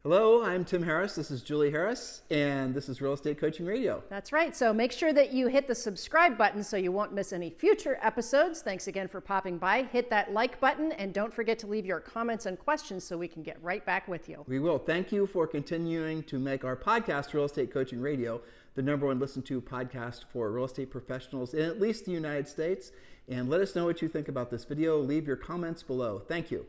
Hello, I'm Tim Harris. This is Julie Harris, and this is Real Estate Coaching Radio. That's right. So make sure that you hit the subscribe button so you won't miss any future episodes. Thanks again for popping by. Hit that like button, and don't forget to leave your comments and questions so we can get right back with you. We will. Thank you for continuing to make our podcast, Real Estate Coaching Radio, the #1 listened to podcast for real estate professionals in at least the United States. And let us know what you think about this video. Leave your comments below. Thank you.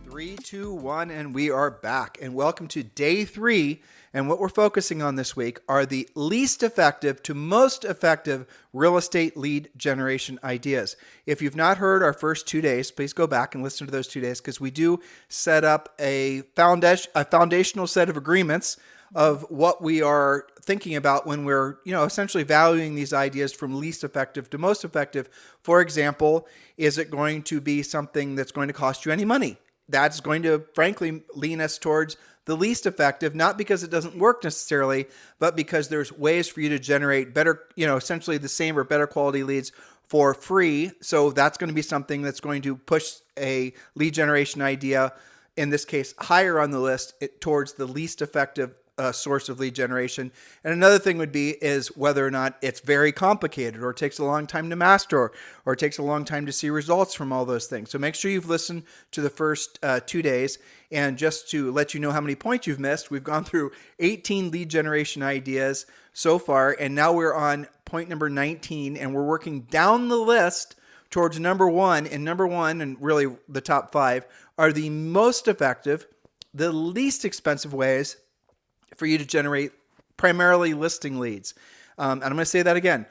3, 2, 1, and we are back. And welcome to day 3. And what we're focusing on this week are the least effective to most effective real estate lead generation ideas. If you've not heard our first 2 days, please go back and listen to those 2 days, because we do set up a foundational set of agreements of what we are thinking about when we're, essentially valuing these ideas from least effective to most effective. For example, is it going to be something that's going to cost you any money? That's going to, frankly, lean us towards the least effective, not because it doesn't work necessarily, but because there's ways for you to generate better, essentially the same or better quality leads for free. So that's going to be something that's going to push a lead generation idea, in this case, higher on the list towards the least effective source of lead generation. And another thing would be is whether or not it's very complicated, or it takes a long time to master, or it takes a long time to see results from all those things. So make sure you've listened to the first 2 days. And just to let you know how many points you've missed, we've gone through 18 lead generation ideas so far, and now we're on point number 19, and we're working down the list towards number 1. And number 1, and really the top 5, are the most effective, the least expensive ways for you to generate primarily listing leads. And I'm going to say that again.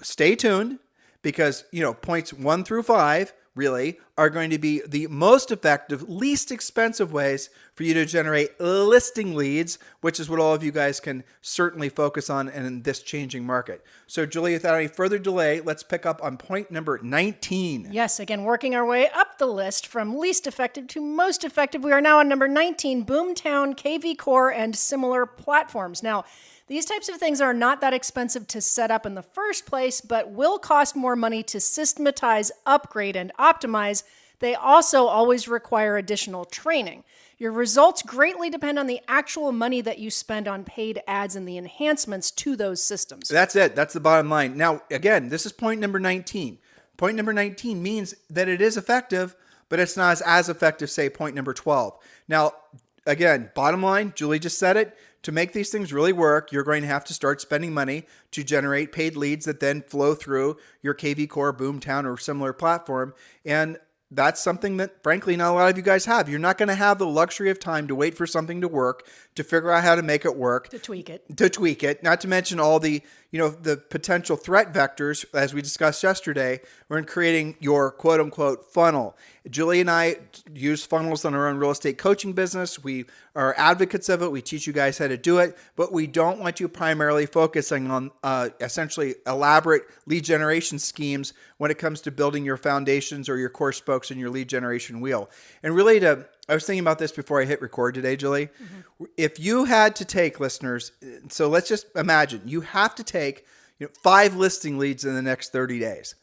Stay tuned, because, points 1 through 5 really are going to be the most effective, least expensive ways for you to generate listing leads, which is what all of you guys can certainly focus on in this changing market. So Julie, without any further delay, let's pick up on point number 19. Yes, again, working our way up the list from least effective to most effective. We are now on number 19, Boomtown, KV Core, and similar platforms. Now, these types of things are not that expensive to set up in the first place, but will cost more money to systematize, upgrade, and optimize. They also always require additional training. Your results greatly depend on the actual money that you spend on paid ads and the enhancements to those systems. That's it. That's the bottom line. Now, again, this is point number 19. Point number 19 means that it is effective, but it's not as effective, say, point number 12. Now, again, bottom line, Julie just said it. To make these things really work, you're going to have to start spending money to generate paid leads that then flow through your KV Core, Boomtown, or similar platform. And that's something that, frankly, not a lot of you guys have. You're not going to have the luxury of time to wait for something to work, to figure out how to make it work. To tweak it. Not to mention all the, the potential threat vectors, as we discussed yesterday, when creating your quote unquote funnel. Julie and I use funnels on our own real estate coaching business. We are advocates of it. We teach you guys how to do it, but we don't want you primarily focusing on essentially elaborate lead generation schemes when it comes to building your foundations or your core spokes in your lead generation wheel. And really I was thinking about this before I hit record today, Julie. Mm-hmm. If you had to take, listeners, so let's just imagine you have to take 5 listing leads in the next 30 days.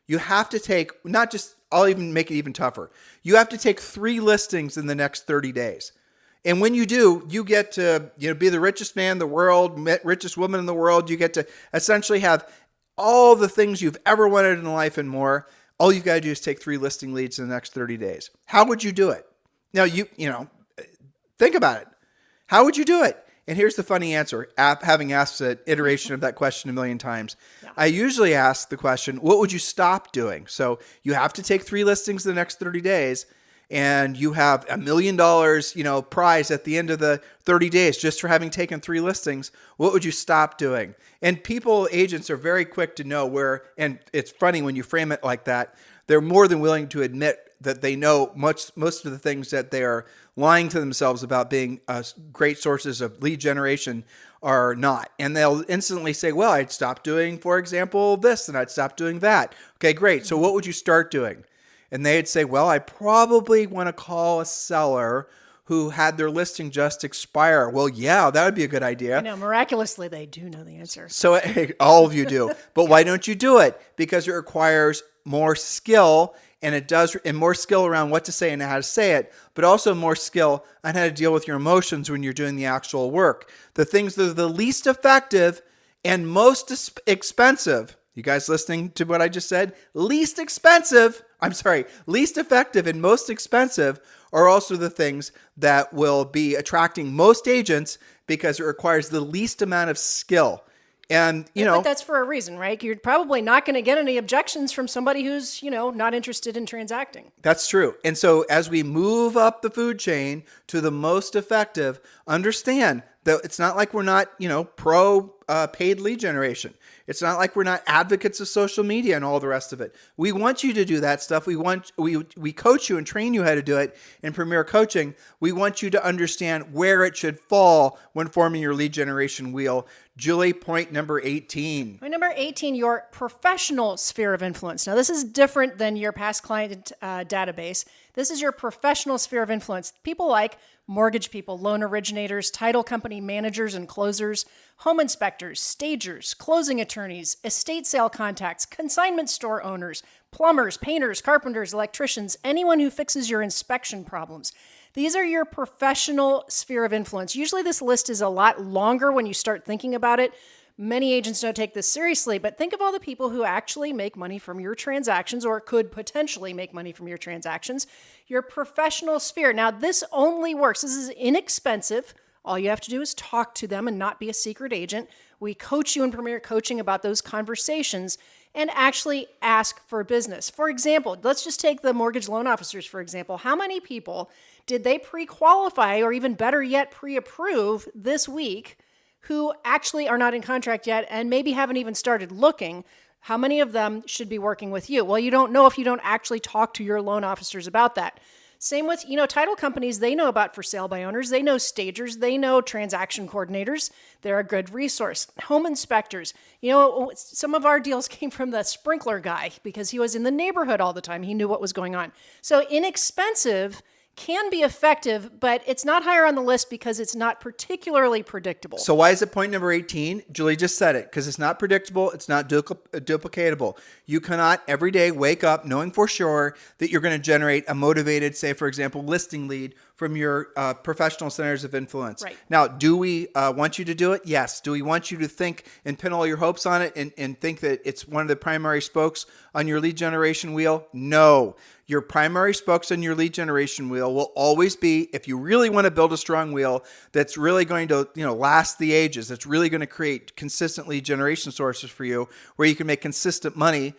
You have to take, not just, I'll even make it even tougher. You have to take 3 listings in the next 30 days. And when you do, you get to be the richest man in the world, richest woman in the world. You get to essentially have all the things you've ever wanted in life and more. All you've got to do is take 3 listing leads in the next 30 days. How would you do it? Now, think about it. How would you do it? And here's the funny answer, having asked an iteration of that question a million times. Yeah. I usually ask the question, what would you stop doing? So you have to take 3 listings in the next 30 days, and you have $1 million, prize at the end of the 30 days just for having taken 3 listings. What would you stop doing? And agents are very quick to know where, and it's funny when you frame it like that, they're more than willing to admit that they know most of the things that they are lying to themselves about being great sources of lead generation are not. And they'll instantly say, well, I'd stop doing, for example, this, and I'd stop doing that. Okay, great. So what would you start doing? And they'd say, well, I probably want to call a seller who had their listing just expire. Well, yeah, that would be a good idea. I know, miraculously, they do know the answer. So all of you do. But why don't you do it? Because it requires more skill and more skill around what to say and how to say it, but also more skill on how to deal with your emotions when you're doing the actual work. The things that are the least effective and most expensive, you guys listening to what I just said? Least effective and most expensive are also the things that will be attracting most agents because it requires the least amount of skill. And, but that's for a reason, right? You're probably not going to get any objections from somebody who's, not interested in transacting. That's true. And so as we move up the food chain to the most effective, understand that it's not like we're not, pro paid lead generation. It's not like we're not advocates of social media and all the rest of it. We want you to do that stuff. We coach you and train you how to do it in Premier Coaching. We want you to understand where it should fall when forming your lead generation wheel. Julie, point number 18. Point number 18, your professional sphere of influence. Now, this is different than your past client database. This is your professional sphere of influence. People like mortgage people, loan originators, title company managers and closers, home inspectors, stagers, closing attorneys, estate sale contacts, consignment store owners, plumbers, painters, carpenters, electricians, anyone who fixes your inspection problems. These are your professional sphere of influence. Usually this list is a lot longer when you start thinking about it. Many agents don't take this seriously, but think of all the people who actually make money from your transactions or could potentially make money from your transactions. Your professional sphere. Now, this only works. This is inexpensive. All you have to do is talk to them and not be a secret agent. We coach you in Premier Coaching about those conversations and actually ask for business. For example, let's just take the mortgage loan officers, for example. How many people did they pre-qualify or even better yet, pre-approve this week who actually are not in contract yet and maybe haven't even started looking? How many of them should be working with you? Well, you don't know if you don't actually talk to your loan officers about that. Same with, title companies, they know about for sale by owners, they know stagers, they know transaction coordinators. They're a good resource. Home inspectors, some of our deals came from the sprinkler guy because he was in the neighborhood all the time. He knew what was going on. So inexpensive can be effective, but it's not higher on the list because it's not particularly predictable. So why is it point number 18? Julie just said it, because it's not predictable. It's not duplicatable. You cannot every day wake up knowing for sure that you're going to generate a motivated, say, for example, listing lead from your professional centers of influence. Right. Now, do we want you to do it? Yes. Do we want you to think and pin all your hopes on it and think that it's one of the primary spokes on your lead generation wheel? No. Your primary spokes on your lead generation wheel will always be, if you really want to build a strong wheel that's really going to, last the ages, that's really going to create consistent lead generation sources for you where you can make consistent money.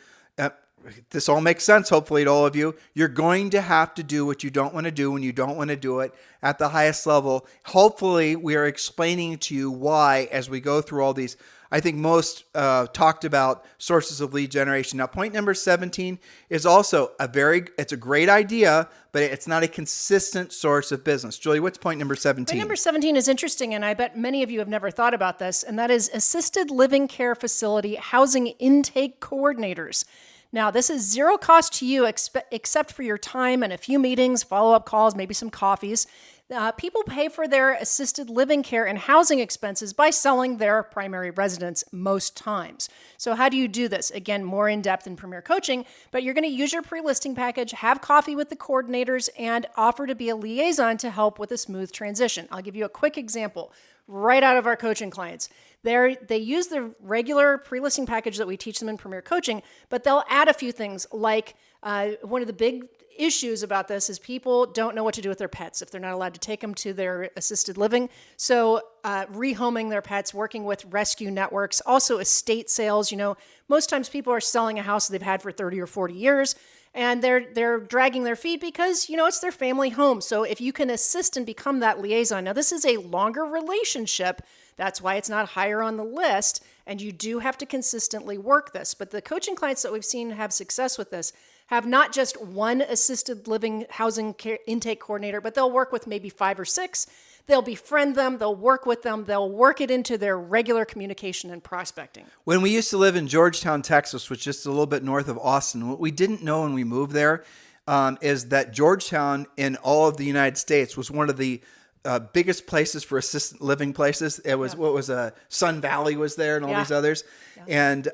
This all makes sense, hopefully, to all of you. You're going to have to do what you don't want to do when you don't want to do it at the highest level. Hopefully, we are explaining to you why as we go through all these, I think, most talked about sources of lead generation. Now, point number 17 is also it's a great idea, but it's not a consistent source of business. Julie, what's point number 17? Point number 17 is interesting, and I bet many of you have never thought about this, and that is assisted living care facility housing intake coordinators. Now, this is zero cost to you except for your time and a few meetings, follow-up calls, maybe some coffees. People pay for their assisted living care and housing expenses by selling their primary residence most times. So how do you do this? Again, more in-depth in Premier Coaching, but you're going to use your pre-listing package, have coffee with the coordinators, and offer to be a liaison to help with a smooth transition. I'll give you a quick example right out of our coaching clients. They use the regular pre-listing package that we teach them in Premier Coaching, but they'll add a few things like one of the big issues about this is people don't know what to do with their pets if they're not allowed to take them to their assisted living. So rehoming their pets, working with rescue networks, also estate sales. Most times people are selling a house that they've had for 30 or 40 years, and they're dragging their feet because, it's their family home. So if you can assist and become that liaison, now this is a longer relationship. That's why it's not higher on the list, and you do have to consistently work this. But the coaching clients that we've seen have success with this have not just one assisted living housing care intake coordinator, but they'll work with maybe 5 or 6. They'll befriend them. They'll work with them. They'll work it into their regular communication and prospecting. When we used to live in Georgetown, Texas, which is just a little bit north of Austin, what we didn't know when we moved there is that Georgetown in all of the United States was one of the biggest places for assisted living places. It was what was Sun Valley was there and all these others. And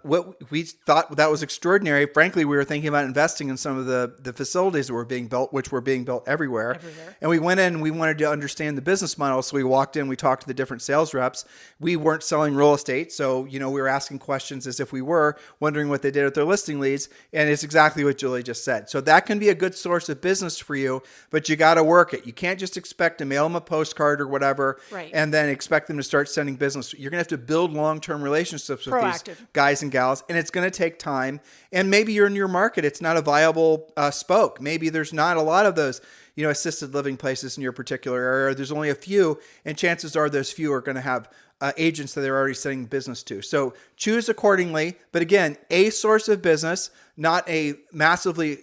what we thought that was extraordinary. Frankly, we were thinking about investing in some of the facilities that were being built, which were being built everywhere. And we went in and we wanted to understand the business model. So we walked in, we talked to the different sales reps. We weren't selling real estate. So, we were asking questions as if we were, wondering what they did with their listing leads. And it's exactly what Julie just said. So that can be a good source of business for you, but you got to work it. You can't just expect to mail them a postcard or whatever, and then expect them to start sending business. You're going to have to build long-term relationships with these guys and gals, and it's going to take time. And maybe you're in your market, it's not a viable spoke. Maybe there's not a lot of those, assisted living places in your particular area. There's only a few, and chances are those few are going to have agents that they're already sending business to. So choose accordingly. But again, a source of business, not a massively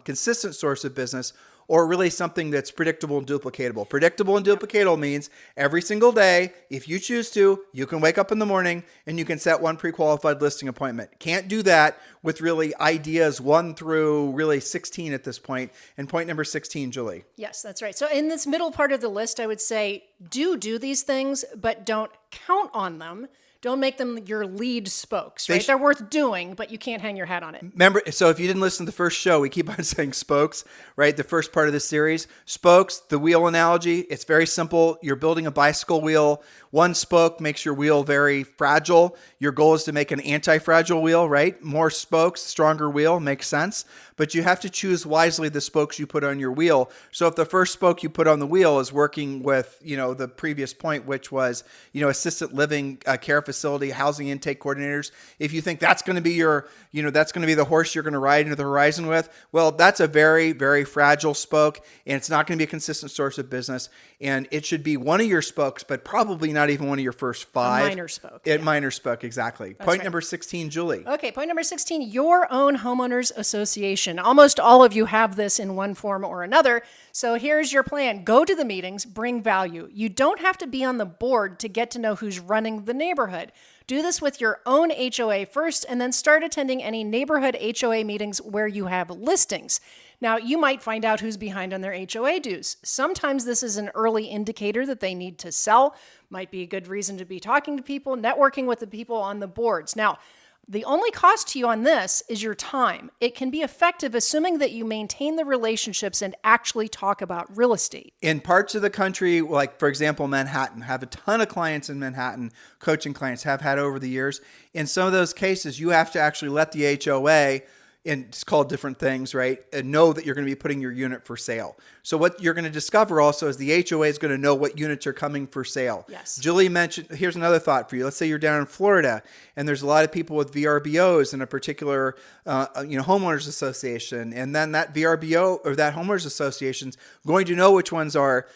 consistent source of business, or really something that's predictable and duplicatable. Predictable and duplicatable means every single day, if you choose to, you can wake up in the morning and you can set one pre-qualified listing appointment. Can't do that with really ideas 1 through really 16 at this point. And point number 16, Julie. Yes, that's right. So in this middle part of the list, I would say do these things, but don't count on them. Don't make them your lead spokes, right? They're worth doing, but you can't hang your hat on it. Remember, so if you didn't listen to the first show, we keep on saying spokes, right? The first part of the series. Spokes, the wheel analogy, it's very simple. You're building a bicycle wheel. One spoke makes your wheel very fragile. Your goal is to make an anti-fragile wheel, right? More spokes, stronger wheel, makes sense. But you have to choose wisely the spokes you put on your wheel. So if the first spoke you put on the wheel is working with, the previous point, which was, assisted living care facility, housing intake coordinators, if you think that's going to be your, that's going to be the horse you're going to ride into the horizon with, well, that's a very, very fragile spoke, and it's not going to be a consistent source of business. And it should be one of your spokes, but probably not even one of your first 5. A minor spoke. Minor spoke, exactly. Point number 16, Julie. Okay, point number 16, your own homeowners association. Almost all of you have this in one form or another. So here's your plan. Go to the meetings, bring value. You don't have to be on the board to get to know who's running the neighborhood. Do this with your own HOA first, and then start attending any neighborhood HOA meetings where you have listings. Now, you might find out who's behind on their HOA dues. Sometimes this is an early indicator that they need to sell. Might be a good reason to be talking to people, networking with the people on the boards. Now, the only cost to you on this is your time. It can be effective assuming that you maintain the relationships and actually talk about real estate. In parts of the country, like for example, Manhattan, have a ton of clients in Manhattan, coaching clients have had over the years. In some of those cases, you have to actually let the HOA, and it's called different things, right? And know that you're going to be putting your unit for sale. So what you're going to discover also is the HOA is going to know what units are coming for sale. Yes. Julie mentioned, here's another thought for you. Let's say you're down in Florida and there's a lot of people with VRBOs in a particular homeowners association. And then that VRBO or that homeowners association's going to know which ones are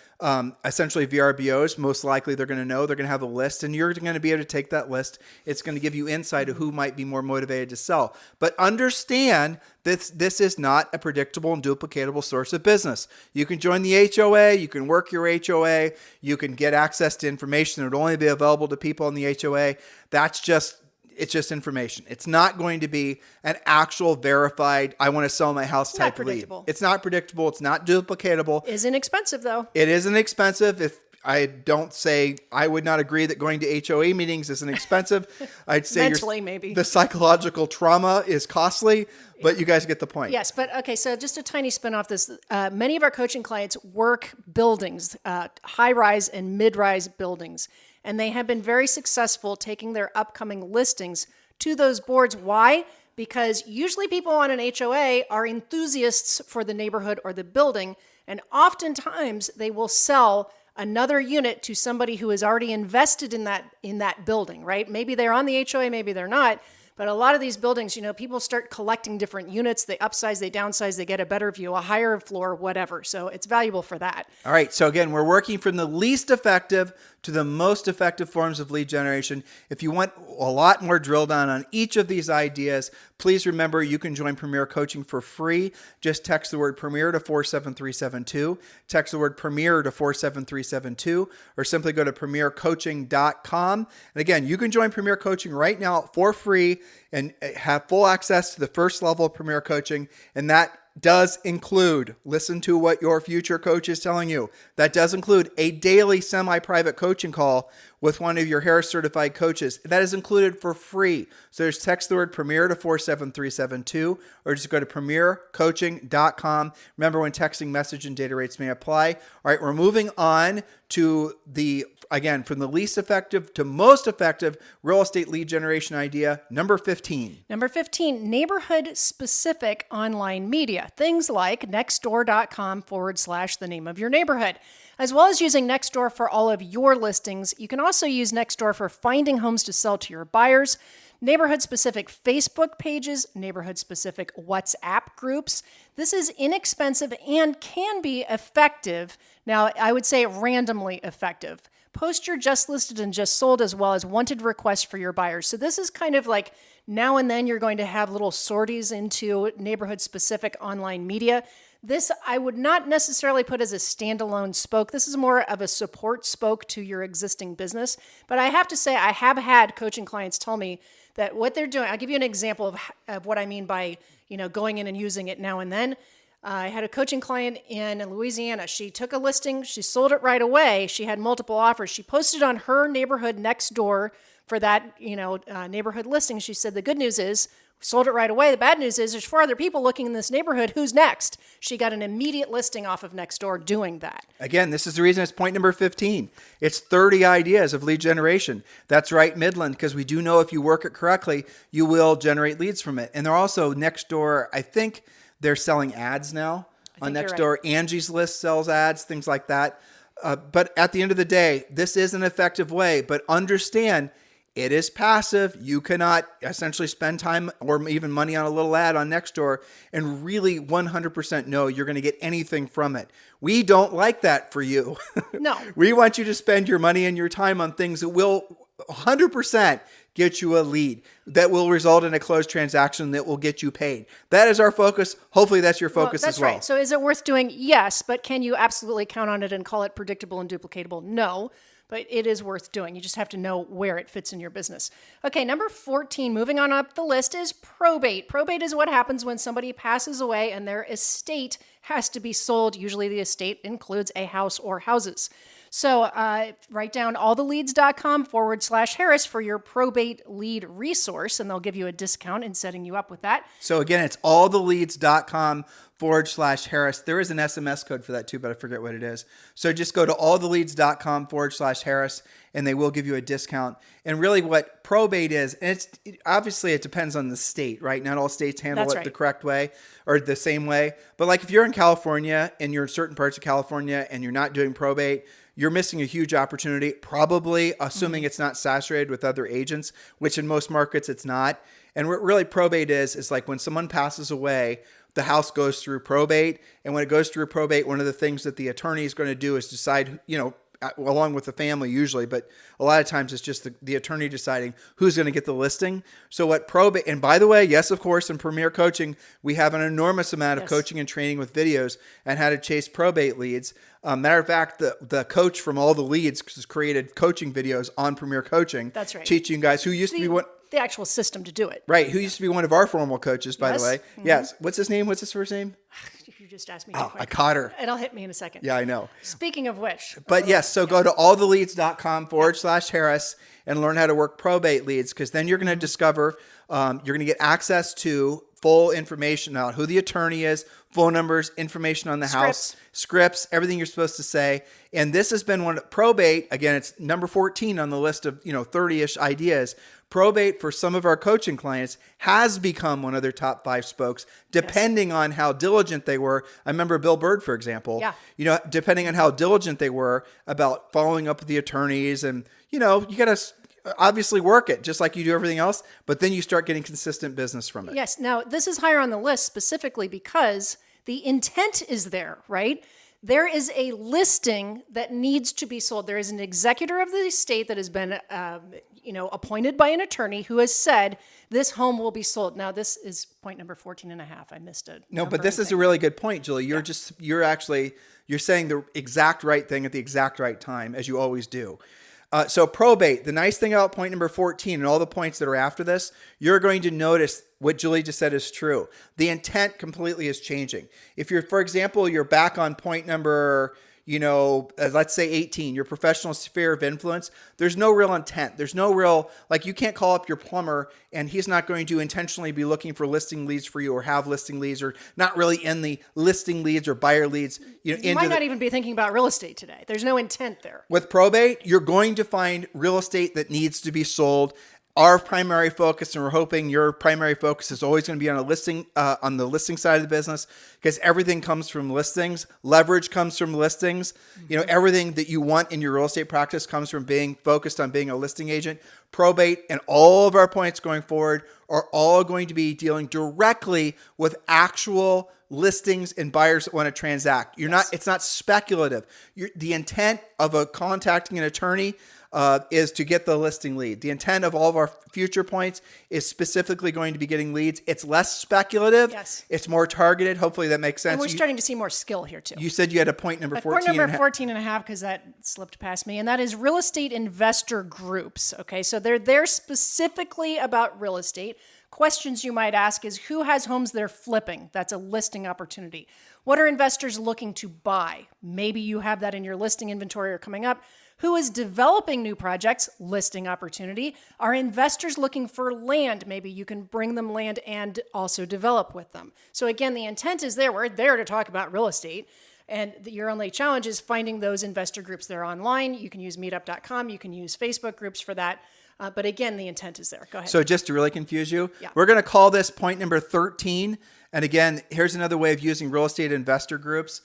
essentially VRBOs. Most likely they're going to know, they're going to have a list, and you're going to be able to take that list. It's going to give you insight of who might be more motivated to sell. But understand this is not a predictable and duplicatable source of business. You can join the HOA, you can work your HOA, you can get access to information that would only be available to people in the HOA. It's just information. It's not going to be an actual verified, I want to sell my house type lead. It's not predictable. It's not duplicatable. Isn't expensive though. It isn't expensive. If I don't say, I would not agree that going to HOA meetings isn't expensive. I'd say mentally, maybe the psychological trauma is costly, but you guys get the point. Yes, but okay, so just a tiny spin off this. Many of our coaching clients work buildings, high-rise and mid-rise buildings, and they have been very successful taking their upcoming listings to those boards. Why? Because usually people on an HOA are enthusiasts for the neighborhood or the building, and oftentimes they will sell another unit to somebody who is already invested in that building, right? Maybe they're on the HOA, maybe they're not. But a lot of these buildings, people start collecting different units. They upsize, they downsize, they get a better view, a higher floor, whatever. So it's valuable for that. All right. So again, we're working from the least effective to the most effective forms of lead generation. If you want a lot more drill down on each of these ideas, please remember you can join Premier Coaching for free. Just text the word Premier to 47372. Text the word Premier to 47372, or simply go to premiercoaching.com. And again, you can join Premier Coaching right now for free and have full access to the first level of Premier Coaching. And that does include, listen to what your future coach is telling you, that does include a daily semi-private coaching call with one of your Harris certified coaches. That is included for free. So just text the word Premier to 47372 or just go to premiercoaching.com. Remember, when texting, message and data rates may apply. All right, we're moving on to again, from the least effective to most effective real estate lead generation idea, number 15. Number 15, neighborhood-specific online media. Things like nextdoor.com/the name of your neighborhood. As well as using Nextdoor for all of your listings, you can also use Nextdoor for finding homes to sell to your buyers, neighborhood-specific Facebook pages, neighborhood-specific WhatsApp groups. This is inexpensive and can be effective. Now, I would say randomly effective. Post your just listed and just sold as well as wanted requests for your buyers. So this is kind of like now and then you're going to have little sorties into neighborhood-specific online media. This I would not necessarily put as a standalone spoke. This is more of a support spoke to your existing business. But I have to say, I have had coaching clients tell me that what they're doing, I'll give you an example of what I mean by, going in and using it now and then. I had a coaching client in Louisiana. She took a listing. She sold it right away. She had multiple offers. She posted on her neighborhood next door for that, neighborhood listing. She said, the good news is, sold it right away. The bad news is there's 4 other people looking in this neighborhood. Who's next? She got an immediate listing off of Nextdoor doing that. Again, this is the reason it's point number 15. It's 30 ideas of lead generation. That's right, Midland, because we do know if you work it correctly, you will generate leads from it. And they're also Nextdoor, I think they're selling ads now on Nextdoor. Right. Angie's List sells ads, things like that. But at the end of the day, this is an effective way, but understand it is passive. You cannot essentially spend time or even money on a little ad on Nextdoor and really 100% know you're going to get anything from it. We don't like that for you. No. We want you to spend your money and your time on things that will 100% get you a lead, that will result in a closed transaction that will get you paid. That is our focus. Hopefully that's your focus as well. That's right. So is it worth doing? Yes, but can you absolutely count on it and call it predictable and duplicatable? No. But it is worth doing. You just have to know where it fits in your business. Okay, number 14, moving on up the list, is probate. Probate is what happens when somebody passes away and their estate has to be sold. Usually the estate includes a house or houses. So write down alltheleads.com/Harris for your probate lead resource, and they'll give you a discount in setting you up with that. So again, it's alltheleads.com/Harris. There is an SMS code for that too, but I forget what it is. So just go to alltheleads.com/Harris, and they will give you a discount. And really what probate is, and obviously it depends on the state, right? Not all states handle it the correct way or the same way. But like if you're in California and you're in certain parts of California and you're not doing probate, you're missing a huge opportunity, probably assuming it's not saturated with other agents, which in most markets it's not. And what really probate is like when someone passes away, the house goes through probate. And when it goes through probate, one of the things that the attorney is going to do is decide, along with the family usually, but a lot of times it's just the attorney deciding who's going to get the listing. So what probate, and by the way, yes, of course, in Premier Coaching, we have an enormous amount of coaching and training with videos on how to chase probate leads. Matter of fact, the coach from All the Leads has created coaching videos on Premier Coaching. That's right. Teaching guys who used to be the actual system to do it. Right. Who used to be one of our formal coaches, by the way. Mm-hmm. Yes. What's his name? What's his first name? You just asked me. I caught her. It'll hit me in a second. Yeah, I know. Speaking of which. But yes, so go to alltheleads.com/Harris and learn how to work probate leads, because then you're going to discover, you're going to get access to full information on who the attorney is, phone numbers, information on the house, scripts, everything you're supposed to say. And this has been probate, again, it's number 14 on the list of, 30-ish ideas. Probate for some of our coaching clients has become one of their top 5 spokes, depending on how diligent they were. I remember Bill Bird, for example, depending on how diligent they were about following up with the attorneys. And, you got to obviously work it just like you do everything else, but then you start getting consistent business from it. Yes. Now, this is higher on the list specifically because the intent is there, right? There is a listing that needs to be sold. There is an executor of the estate that has been, appointed by an attorney who has said this home will be sold. Now, this is point number 14 and a half. I missed it. No, but this is a really good point, Julie. You're you're saying the exact right thing at the exact right time, as you always do. So probate, the nice thing about point number 14 and all the points that are after this, you're going to notice what Julie just said is true. The intent completely is changing. If you're, for example, you're back on point number, let's say 18, your professional sphere of influence, there's no real intent. There's no real, like you can't call up your plumber and he's not going to intentionally be looking for listing leads for you or have listing leads or not really in the listing leads or buyer leads. You might not even be thinking about real estate today. There's no intent there. With probate, you're going to find real estate that needs to be sold. Our primary focus, and we're hoping your primary focus is always going to be on on the listing side of the business, because everything comes from listings. Leverage comes from listings. Everything that you want in your real estate practice comes from being focused on being a listing agent. Probate and all of our points going forward are all going to be dealing directly with actual listings and buyers that want to transact. It's not speculative. The intent of contacting an attorney is to get the listing lead. The intent of all of our future points is specifically going to be getting leads. It's less speculative. Yes. It's more targeted. Hopefully that makes sense. And we're starting to see more skill here too. You said you had a point number 14. Point number 14 and a half, because that slipped past me, and that is real estate investor groups. Okay, so they're there specifically about real estate. Questions you might ask is, who has homes they're flipping? That's a listing opportunity. What are investors looking to buy? Maybe you have that in your listing inventory or coming up. Who is developing new projects? Listing opportunity. Are investors looking for land? Maybe you can bring them land and also develop with them. So again, the intent is there. We're there to talk about real estate. And your only challenge is finding those investor groups. They're online. You can use meetup.com. You can use Facebook groups for that. But again, the intent is there. Go ahead. So just to really confuse you, Yeah. We're going to call this point number 13. And again, here's another way of using real estate investor groups.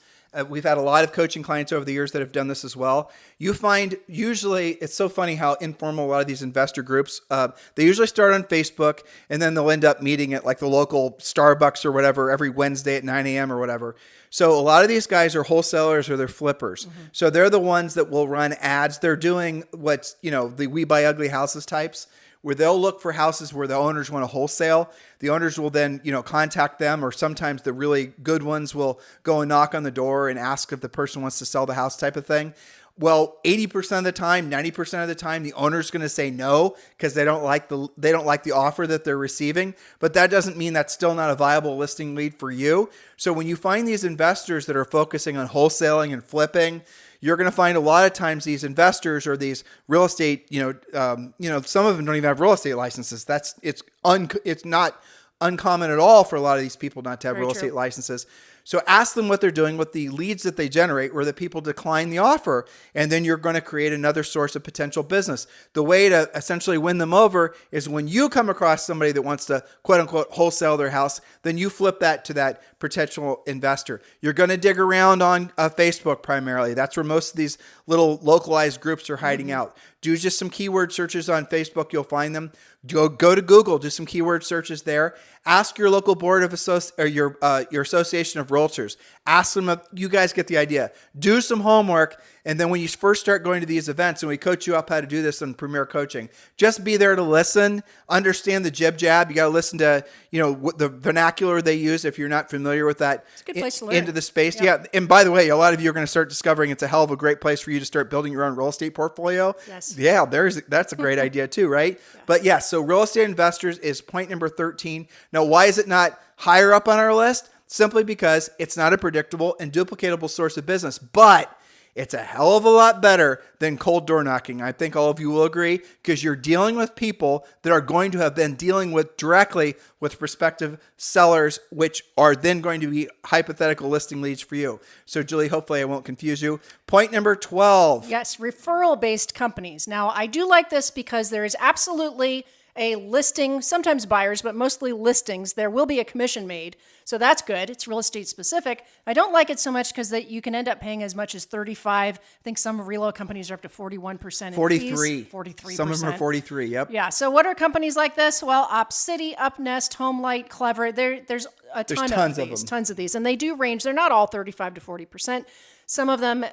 We've had a lot of coaching clients over the years that have done this as well. You find usually, it's so funny how informal a lot of these investor groups, they usually start on Facebook and then they'll end up meeting at like the local Starbucks or whatever every Wednesday at 9 a.m. or whatever. So a lot of these guys are wholesalers or they're flippers. Mm-hmm. So they're the ones that will run ads. They're doing what's, the We Buy Ugly Houses types, where they'll look for houses where the owners want to wholesale. The owners will then, contact them, or sometimes the really good ones will go and knock on the door and ask if the person wants to sell the house type of thing. Well, 80% of the time, 90% of the time, the owner's going to say no because they don't like the offer that they're receiving. But that doesn't mean that's still not a viable listing lead for you. So when you find these investors that are focusing on wholesaling and flipping, you're going to find a lot of times these investors or these real estate, some of them don't even have real estate licenses. It's not uncommon at all for a lot of these people not to have real estate licenses. So ask them what they're doing with the leads that they generate where the people decline the offer, and then you're going to create another source of potential business. The way to essentially win them over is when you come across somebody that wants to quote unquote wholesale their house, then you flip that to that potential investor. You're going to dig around on Facebook primarily. That's where most of these little localized groups are hiding out. Do just some keyword searches on Facebook. You'll find them. Go to Google, do some keyword searches there. Ask your local board of your association of realtors. Ask them, you guys get the idea. Do some homework. And then when you first start going to these events, and we coach you up how to do this in Premier Coaching, just be there to listen, understand the jib jab. You got to listen to, what the vernacular they use if you're not familiar with that. It's a good place to learn. Into the space. Yeah. And by the way, a lot of you are going to start discovering it's a hell of a great place for you to start building your own real estate portfolio. Yes. Yeah, that's a great idea too, right? Yeah. But yeah, so real estate investors is point number 13. Now, why is it not higher up on our list? Simply because it's not a predictable and duplicatable source of business, but it's a hell of a lot better than cold door knocking. I think all of you will agree, because you're dealing with people that are going to have been dealing with directly with prospective sellers, which are then going to be hypothetical listing leads for you. So Julie, hopefully I won't confuse you. Point number 12. Yes, referral-based companies. Now, I do like this because there is absolutely a listing, sometimes buyers, but mostly listings. There will be a commission made. So that's good. It's real estate specific. I don't like it so much because you can end up paying as much as 35%. I think some reload companies are up to 41% in 43. fees. 43%. Some of them are 43. Yep. Yeah. So what are companies like this? Well, OpCity, UpNest, HomeLight, Clever. There's tons of these. Tons of these. And they do range. They're not all 35 to 40%. Some of them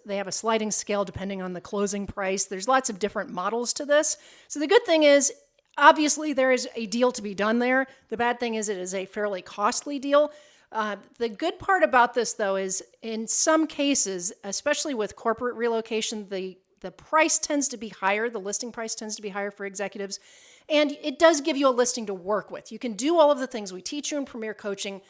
they have a sliding scale depending on the closing price. There's lots of different models to this. So the good thing is, obviously, there is a deal to be done there. The bad thing is it is a fairly costly deal. The good part about this, though, is in some cases, especially with corporate relocation, the the price tends to be higher. The listing price tends to be higher for executives. And it does give you a listing to work with. You can do all of the things we teach you in Premier Coaching.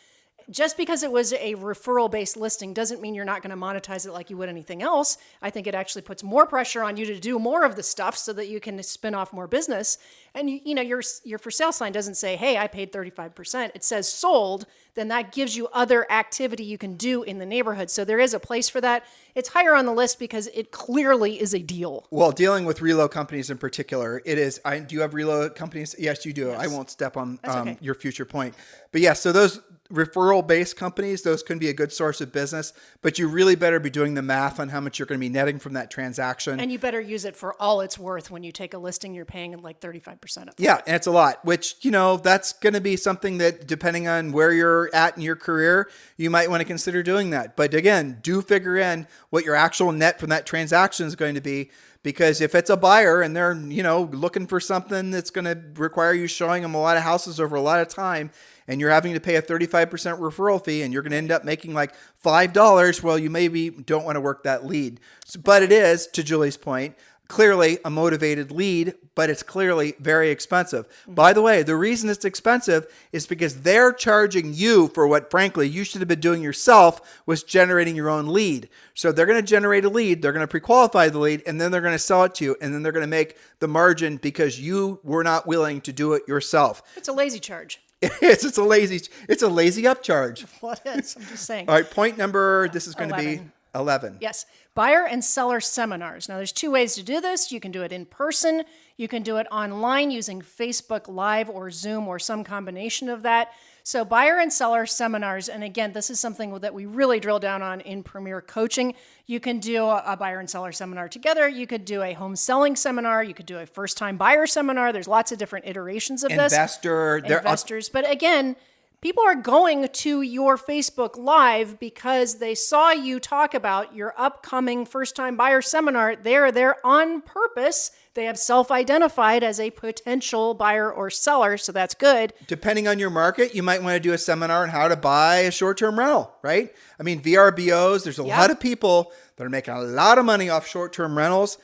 Just because it was a referral-based listing doesn't mean you're not going to monetize it like you would anything else. I think it actually puts more pressure on you to do more of the stuff so that you can spin off more business. And your for sale sign doesn't say, hey, I paid 35%. It says sold. Then that gives you other activity you can do in the neighborhood. So there is a place for that. It's higher on the list because it clearly is a deal. Well, dealing with reload companies in particular, it is. Do you have reload companies? Yes, you do. Yes. I won't step on okay. Your future point. But yeah, so those referral-based companies, those can be a good source of business, but you really better be doing the math on how much you're going to be netting from that transaction. And you better use it for all it's worth. When you take a listing, you're paying like 35% of it. Yeah, and it's a lot, which, that's going to be something that, depending on where you're at in your career, you might want to consider doing that. But again, do figure in what your actual net from that transaction is going to be. Because if it's a buyer and they're, looking for something that's going to require you showing them a lot of houses over a lot of time, and you're having to pay a 35% referral fee and you're going to end up making like $5, well, you maybe don't want to work that lead. But it is, to Julie's point, clearly a motivated lead, but it's clearly very expensive. By the way, the reason it's expensive is because they're charging you for what, frankly, you should have been doing yourself, was generating your own lead. So they're going to generate a lead, they're going to pre-qualify the lead, and then they're going to sell it to you, and then they're going to make the margin because you were not willing to do it yourself. It's a lazy charge. It's a lazy upcharge. Well, it is. I'm just saying. All right, point number, this is going 11. To be 11. Yes. Buyer and seller seminars. Now, there's two ways to do this. You can do it in person. You can do it online using Facebook Live or Zoom or some combination of that. So buyer and seller seminars. And again, this is something that we really drill down on in Premier Coaching. You can do a buyer and seller seminar together. You could do a home selling seminar. You could do a first-time buyer seminar. There's lots of different iterations of this. Investors. But again, people are going to your Facebook Live because they saw you talk about your upcoming first-time buyer seminar. They're there on purpose. They have self-identified as a potential buyer or seller, so that's good. Depending on your market, you might want to do a seminar on how to buy a short-term rental, right? I mean, VRBOs, there's a lot of people that are making a lot of money off short-term rentals.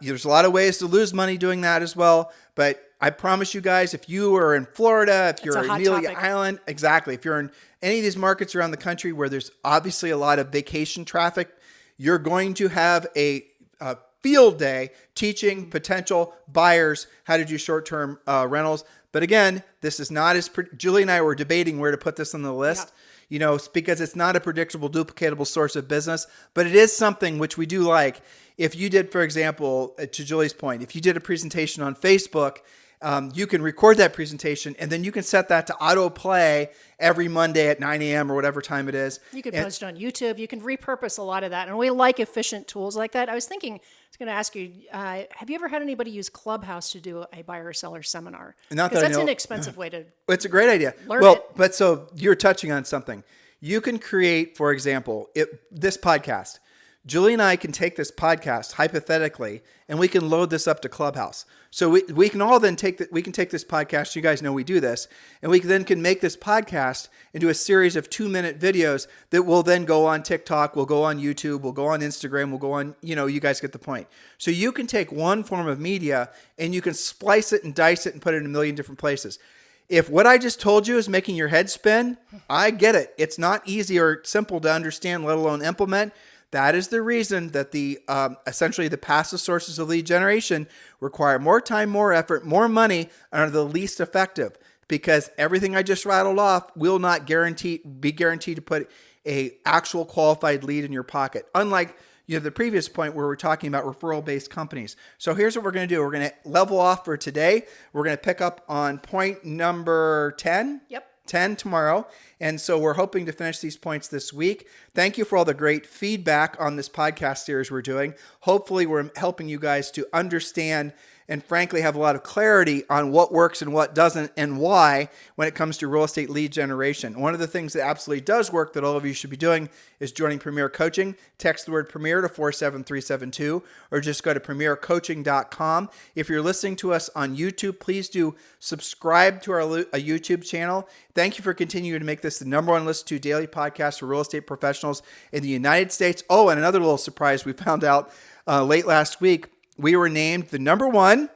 There's a lot of ways to lose money doing that as well, but I promise you guys, if you are in Florida, if you're in Amelia Island, exactly. If you're in any of these markets around the country where there's obviously a lot of vacation traffic, you're going to have a field day teaching potential buyers how to do short-term rentals. But again, this is not as, Julie and I were debating where to put this on the list. Yeah. Because it's not a predictable, duplicatable source of business, but it is something which we do like. If you did, for example, to Julie's point, if you did a presentation on Facebook, you can record that presentation and then you can set that to autoplay every Monday at 9 a.m. or whatever time it is. You can post it on YouTube. You can repurpose a lot of that. And we like efficient tools like that. I was going to ask you, have you ever had anybody use Clubhouse to do a buyer or seller seminar? Not because that's an inexpensive way to It's a great idea. But so you're touching on something. You can create, for example, this podcast. Julie and I can take this podcast hypothetically, and we can load this up to Clubhouse. So we can all then take this podcast. You guys know we do this, and we then can make this podcast into a series of 2-minute videos that will then go on TikTok, will go on YouTube, will go on Instagram, will go on. You guys get the point. So you can take one form of media and you can splice it and dice it and put it in a million different places. If what I just told you is making your head spin, I get it. It's not easy or simple to understand, let alone implement. That is the reason that essentially the passive sources of lead generation require more time, more effort, more money, and are the least effective, because everything I just rattled off will not be guaranteed to put a actual qualified lead in your pocket. Unlike the previous point where we're talking about referral-based companies. So here's what we're going to do. We're going to level off for today. We're going to pick up on point number 10. Yep. 10 tomorrow. And so we're hoping to finish these points this week. Thank you for all the great feedback on this podcast series we're doing. Hopefully we're helping you guys to understand and frankly have a lot of clarity on what works and what doesn't and why when it comes to real estate lead generation. One of the things that absolutely does work that all of you should be doing is joining Premier Coaching. Text the word Premier to 47372 or just go to premiercoaching.com. If you're listening to us on YouTube, please do subscribe to our YouTube channel. Thank you for continuing to make this this, the number one listened to daily podcast for real estate professionals in the United States. Oh, and another little surprise we found out late last week, we were named the number one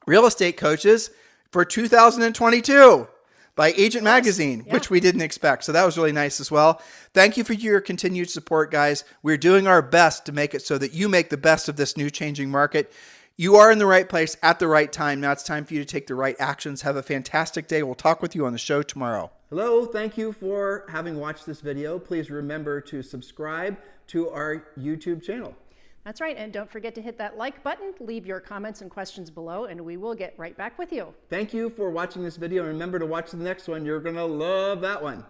real estate coaches for 2022 by Agent Magazine, which we didn't expect. So that was really nice as well. Thank you for your continued support, guys. We're doing our best to make it so that you make the best of this new changing market. You are in the right place at the right time. Now it's time for you to take the right actions. Have a fantastic day. We'll talk with you on the show tomorrow. Hello, thank you for having watched this video. Please remember to subscribe to our YouTube channel. That's right. And don't forget to hit that like button, leave your comments and questions below, and we will get right back with you. Thank you for watching this video. And remember to watch the next one. You're going to love that one.